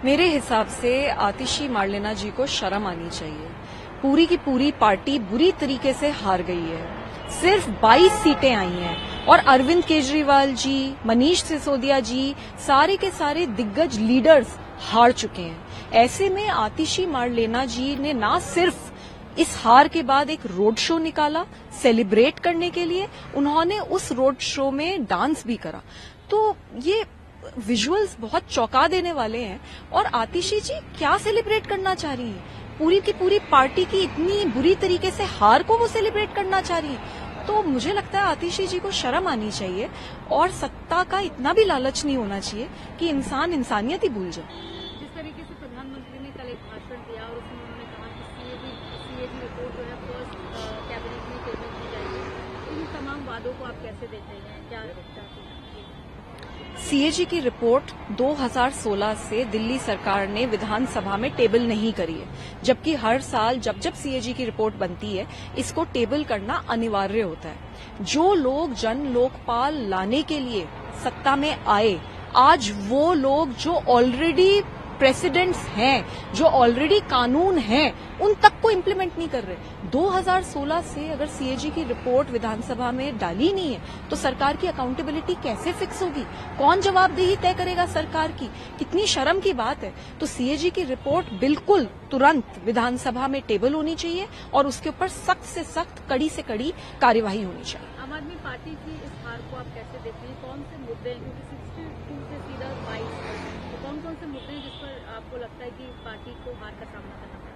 मेरे हिसाब से आतिशी मार्लेना जी को शर्म आनी चाहिए। पूरी की पूरी पार्टी बुरी तरीके से हार गई है। सिर्फ 22 सीटें आई हैं और अरविंद केजरीवाल जी, मनीष सिसोदिया जी, सारे के सारे दिग्गज लीडर्स हार चुके हैं। ऐसे में आतिशी मार्लेना जी ने ना सिर्फ इस हार के बाद एक रोड शो निकाला सेलिब्रेट करने के लिए, उन्होंने उस रोड शो में डांस भी करा। तो ये विजुअल्स बहुत चौंका देने वाले हैं। और आतिशी जी क्या सेलिब्रेट करना चाह रही है? पूरी की पूरी पार्टी की इतनी बुरी तरीके से हार को वो सेलिब्रेट करना चाह रही है। तो मुझे लगता है आतिशी जी को शर्म आनी चाहिए और सत्ता का इतना भी लालच नहीं होना चाहिए कि इंसान इंसानियत ही भूल जाए। जिस तरीके से प्रधानमंत्री ने कल एक भाषण दिया और उसमें उन्होंने कहा कि सीएजी रिपोर्ट जो है फर्स्ट कैबिनेट में टेबल की जाएगी, इन तमाम वादों को आप कैसे देख रहे हैं, क्या चाहते हैं? सीएजी की रिपोर्ट 2016 से दिल्ली सरकार ने विधानसभा में टेबल नहीं करी है, जबकि हर साल जब जब सीएजी की रिपोर्ट बनती है इसको टेबल करना अनिवार्य होता है। जो लोग जन लोकपाल लाने के लिए सत्ता में आए, आज वो लोग जो ऑलरेडी प्रेसिडेंट्स हैं, जो ऑलरेडी कानून हैं, उन तक को इम्प्लीमेंट नहीं कर रहे। 2016 से अगर सीएजी की रिपोर्ट विधानसभा में डाली नहीं है तो सरकार की अकाउंटेबिलिटी कैसे फिक्स होगी? कौन जवाबदेही तय करेगा सरकार की? कितनी शर्म की बात है। तो सीएजी की रिपोर्ट बिल्कुल तुरंत विधानसभा में टेबल होनी चाहिए और उसके ऊपर सख्त से सख्त, कड़ी से कड़ी कार्यवाही होनी चाहिए। आम आदमी पार्टी की इस हार को आप कैसे देखते हैं? कौन से मुद्दे हैं, क्योंकि 62 से सीधा 22 तो कौन से मुद्दे हैं जिस पर आपको लगता है कि पार्टी को हार का सामना करना पड़ा?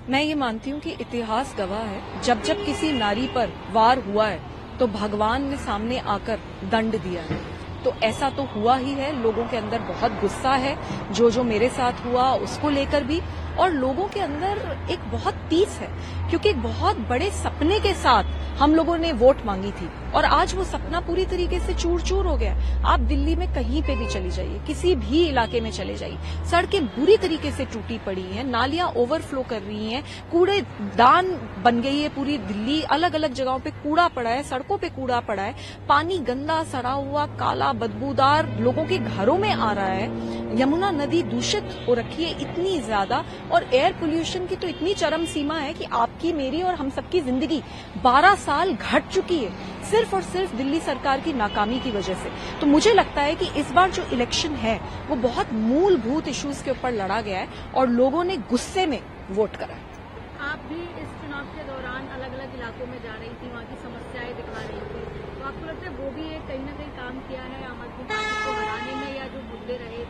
मैं ये मानती हूँ कि इतिहास गवाह है, जब जब किसी नारी पर वार हुआ है तो भगवान ने सामने आकर दंड दिया है। तो ऐसा तो हुआ ही है। लोगों के अंदर बहुत गुस्सा है, जो मेरे साथ हुआ उसको लेकर भी, और लोगों के अंदर एक बहुत तीस है, क्योंकि एक बहुत बड़े सपने के साथ हम लोगों ने वोट मांगी थी और आज वो सपना पूरी तरीके से चूर चूर हो गया। आप दिल्ली में कहीं पे भी चली जाइए, किसी भी इलाके में चले जाइए, सड़कें बुरी तरीके से टूटी पड़ी हैं, नालियां ओवरफ्लो कर रही हैं, कूड़ेदान बन गई है पूरी दिल्ली। अलग अलग जगहों पे कूड़ा पड़ा है, सड़कों पे कूड़ा पड़ा है, पानी गंदा, सड़ा हुआ, काला, बदबूदार लोगों के घरों में आ रहा है। यमुना नदी दूषित हो रखी है इतनी ज्यादा, और एयर पोल्यूशन की तो इतनी चरम सीमा है कि आपकी, मेरी और हम सबकी जिंदगी 12 साल घट चुकी है सिर्फ और सिर्फ दिल्ली सरकार की नाकामी की वजह से। तो मुझे लगता है कि इस बार जो इलेक्शन है वो बहुत मूलभूत इश्यूज के ऊपर लड़ा गया है और लोगों ने गुस्से में वोट करा है। आप भी इस चुनाव के दौरान अलग अलग इलाकों में जा रही थी, वहाँ की समस्याएं दिखा रही थी, तो आपको लगता है वो भी एक कहीं न कहीं काम किया है आम आदमी पार्टी को हराने में, या जो मुद्दे रहे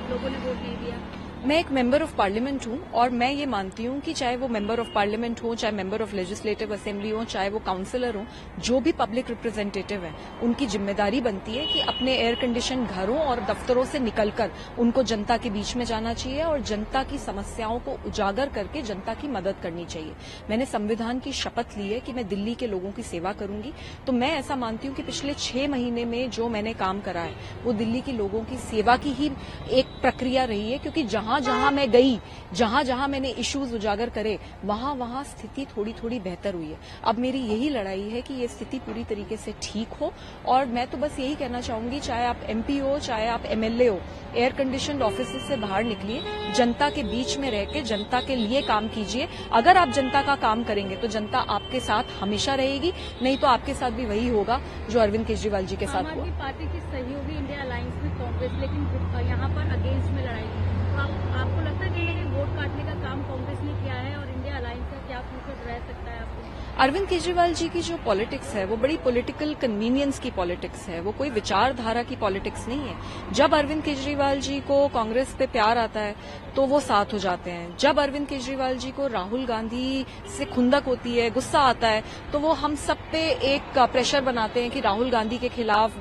लोगों ने वोट नहीं दिया? मैं एक मेंबर ऑफ पार्लियामेंट हूं और मैं ये मानती हूं कि चाहे वो मेंबर ऑफ पार्लियामेंट हो, चाहे मेंबर ऑफ लेजिस्लेटिव असेंबली हो, चाहे वो काउंसिलर हो, जो भी पब्लिक रिप्रेजेंटेटिव है, उनकी जिम्मेदारी बनती है कि अपने एयर कंडीशन घरों और दफ्तरों से निकलकर उनको जनता के बीच में जाना चाहिए और जनता की समस्याओं को उजागर करके जनता की मदद करनी चाहिए। मैंने संविधान की शपथ ली है कि मैं दिल्ली के लोगों की सेवा करूंगी। तो मैं ऐसा मानती हूं कि पिछले 6 महीने में जो मैंने काम करा है वो दिल्ली के लोगों की सेवा की ही एक प्रक्रिया रही है, क्योंकि जहां जहां मैं गई, जहां जहां मैंने इश्यूज उजागर करे, वहां वहां स्थिति थोड़ी थोड़ी बेहतर हुई है। अब मेरी यही लड़ाई है कि ये स्थिति पूरी तरीके से ठीक हो, और मैं तो बस यही कहना चाहूंगी, चाहे आप एमपी हो, चाहे आप एमएलए हो, एयर कंडीशनड ऑफिस से बाहर निकलिए, जनता के बीच में रह के जनता के लिए काम कीजिए। अगर आप जनता का काम करेंगे तो जनता आपके साथ हमेशा रहेगी, नहीं तो आपके साथ भी वही होगा जो अरविंद केजरीवाल जी के साथ हुआ। आम आदमी पार्टी की सहयोगी इंडिया अलायंस में कांग्रेस, लेकिन यहाँ पर अगेंस्ट में लड़ाई, तो आपको लगता है कि वोट काटने का काम कांग्रेस ने किया है और इंडिया अलायंस का क्या फ्यूचर रह सकता है आपको? अरविंद केजरीवाल जी की जो पॉलिटिक्स है वो बड़ी पॉलिटिकल कन्वीनियंस की पॉलिटिक्स है, वो कोई विचारधारा की पॉलिटिक्स नहीं है। जब अरविंद केजरीवाल जी को कांग्रेस पे प्यार आता है तो वो साथ हो जाते हैं। जब अरविंद केजरीवाल जी को राहुल गांधी से खुंदक होती है, गुस्सा आता है, तो वो हम सब पे एक प्रेशर बनाते हैं कि राहुल गांधी के खिलाफ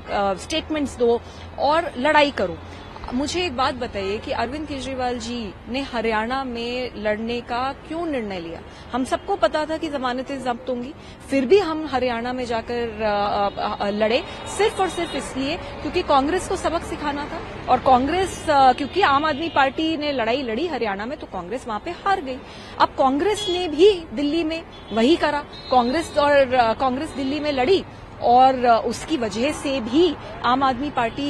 स्टेटमेंट्स दो और लड़ाई करो। मुझे एक बात बताइए कि अरविंद केजरीवाल जी ने हरियाणा में लड़ने का क्यों निर्णय लिया? हम सबको पता था कि जमानतें जब्त होंगी, फिर भी हम हरियाणा में जाकर लड़े सिर्फ और सिर्फ इसलिए क्योंकि कांग्रेस को सबक सिखाना था। और कांग्रेस, क्योंकि आम आदमी पार्टी ने लड़ाई लड़ी हरियाणा में, तो कांग्रेस वहां पे हार गई। अब कांग्रेस ने भी दिल्ली में वही करा, कांग्रेस दिल्ली में लड़ी और उसकी वजह से भी आम आदमी पार्टी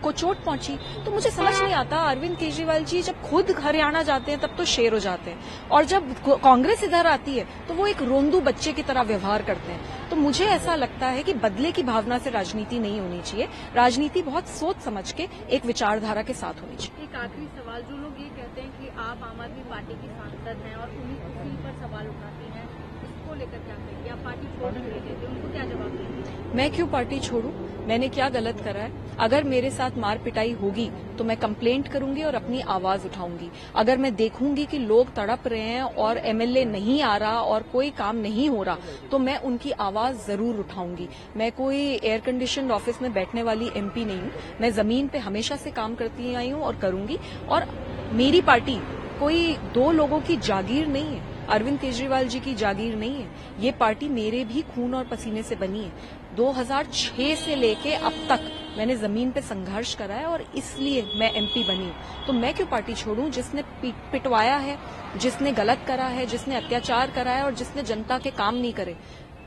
को चोट पहुंची। तो मुझे समझ नहीं आता, अरविंद केजरीवाल जी जब खुद हरियाणा जाते हैं तब तो शेर हो जाते हैं, और जब कांग्रेस इधर आती है तो वो एक रोंदू बच्चे की तरह व्यवहार करते हैं। तो मुझे ऐसा लगता है कि बदले की भावना से राजनीति नहीं होनी चाहिए, राजनीति बहुत सोच समझ के एक विचारधारा के साथ होनी चाहिए। एक आखिरी सवाल, जो लोग ये कहते हैं कि आप आम आदमी पार्टी की सांसद हैं और उन्हीं उसी पर सवाल उठाती हैं, इसको लेकर क्या कहेंगे? आप पार्टी छोड़ नहीं देते, उनको क्या जवाब देंगे? मैं क्यों पार्टी छोड़ूं? मैंने क्या गलत करा है? अगर मेरे साथ मार पिटाई होगी तो मैं कंप्लेंट करूंगी और अपनी आवाज उठाऊंगी। अगर मैं देखूंगी कि लोग तड़प रहे हैं और एमएलए नहीं आ रहा और कोई काम नहीं हो रहा, तो मैं उनकी आवाज जरूर उठाऊंगी। मैं कोई एयर कंडीशन ऑफिस में बैठने वाली एमपी नहीं हूं, मैं जमीन पे हमेशा से काम करती आई हूं और करूंगी। और मेरी पार्टी कोई दो लोगों की जागीर नहीं है, अरविंद केजरीवाल जी की जागीर नहीं है। ये पार्टी मेरे भी खून और पसीने से बनी है। 2006 से लेके अब तक मैंने जमीन पे संघर्ष करा है और इसलिए मैं एमपी बनी हूं। तो मैं क्यों पार्टी छोड़ूं? जिसने पिटवाया है, जिसने गलत करा है, जिसने अत्याचार करा है और जिसने जनता के काम नहीं करे,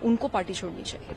उनको पार्टी छोड़नी चाहिए।